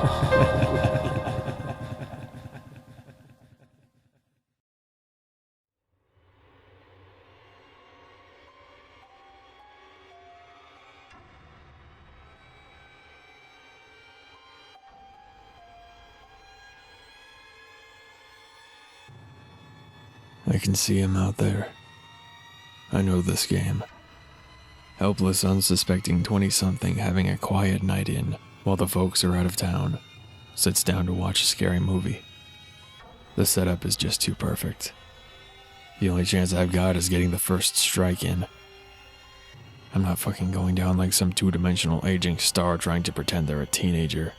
I can see him out there. I know this game. Helpless, unsuspecting 20-something having a quiet night in while the folks are out of town, sits down to watch a scary movie. The setup is just too perfect. The only chance I've got is getting the first strike in. I'm not fucking going down like some two-dimensional aging star trying to pretend they're a teenager.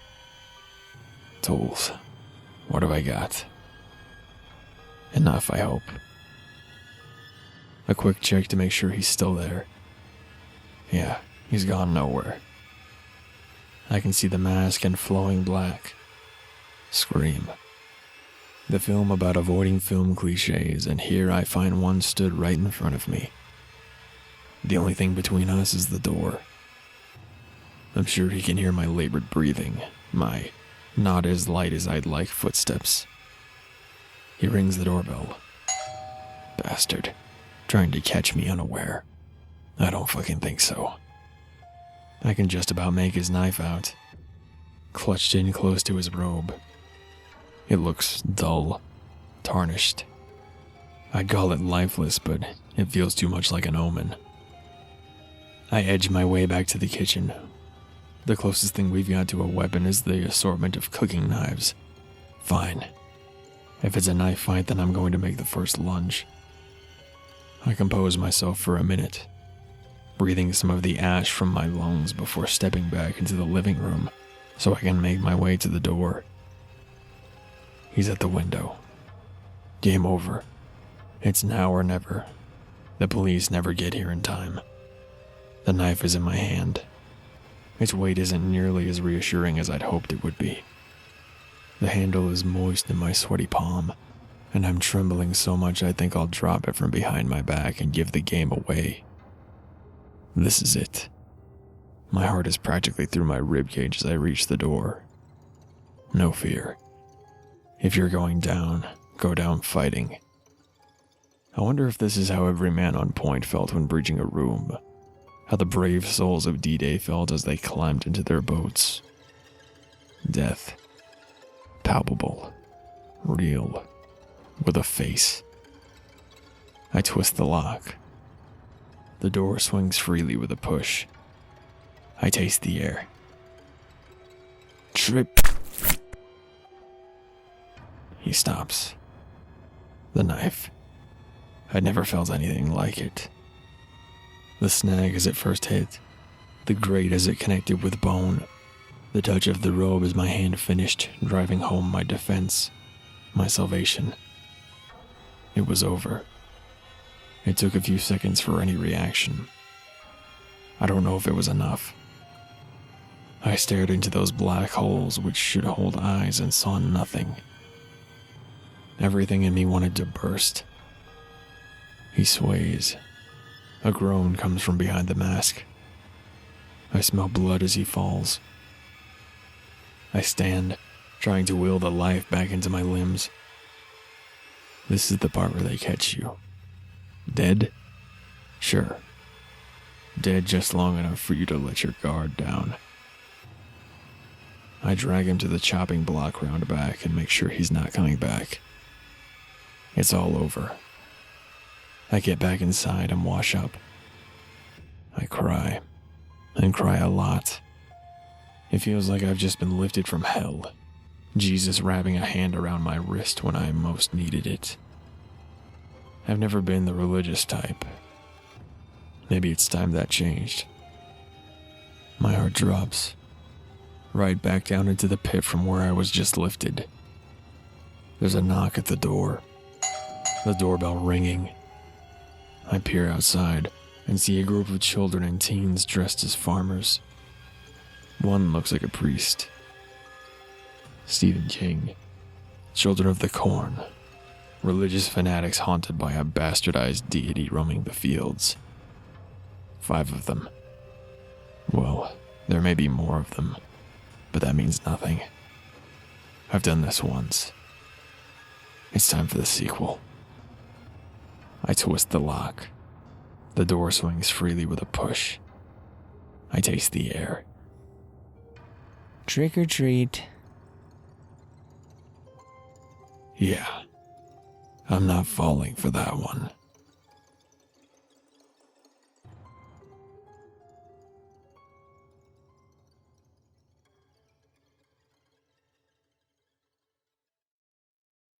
Tools. What have I got? Enough, I hope. A quick check to make sure he's still there. Yeah, he's gone nowhere. I can see the mask and flowing black. Scream. The film about avoiding film cliches, and here I find one stood right in front of me. The only thing between us is the door. I'm sure he can hear my labored breathing, my not as light as I'd like footsteps. He rings the doorbell. Bastard. Trying to catch me unaware. I don't fucking think so. I can just about make his knife out, clutched in close to his robe. It looks dull, tarnished. I'd call it lifeless, but it feels too much like an omen. I edge my way back to the kitchen. The closest thing we've got to a weapon is the assortment of cooking knives. Fine. If it's a knife fight, then I'm going to make the first lunge. I compose myself for a minute, breathing some of the ash from my lungs before stepping back into the living room so I can make my way to the door. He's at the window. Game over. It's now or never. The police never get here in time. The knife is in my hand. Its weight isn't nearly as reassuring as I'd hoped it would be. The handle is moist in my sweaty palm, and I'm trembling so much I think I'll drop it from behind my back and give the game away. This is it. My heart is practically through my ribcage as I reach the door. No fear. If you're going down, go down fighting. I wonder if this is how every man on point felt when breaching a room. How the brave souls of D-Day felt as they climbed into their boats. Death. Palpable. Real. With a face. I twist the lock. The door swings freely with a push. I taste the air. Trip. He stops. The knife. I'd never felt anything like it. The snag as it first hit. The grate as it connected with bone. The touch of the robe as my hand finished driving home my defense. My salvation. It was over. It took a few seconds for any reaction. I don't know if it was enough. I stared into those black holes which should hold eyes and saw nothing. Everything in me wanted to burst. He sways. A groan comes from behind the mask. I smell blood as he falls. I stand, trying to will the life back into my limbs. This is the part where they catch you. Dead? Sure. Dead just long enough for you to let your guard down. I drag him to the chopping block round back and make sure he's not coming back. It's all over. I get back inside and wash up. I cry, and cry a lot. It feels like I've just been lifted from hell. Jesus wrapping a hand around my wrist when I most needed it. I've never been the religious type. Maybe it's time that changed. My heart drops. Right back down into the pit from where I was just lifted. There's a knock at the door. The doorbell ringing. I peer outside and see a group of children and teens dressed as farmers. One looks like a priest. Stephen King. Children of the Corn. Religious fanatics haunted by a bastardized deity roaming the fields. 5 of them. Well, there may be more of them, but that means nothing. I've done this once. It's time for the sequel. I twist the lock. The door swings freely with a push. I taste the air. Trick or treat. Yeah, I'm not falling for that one.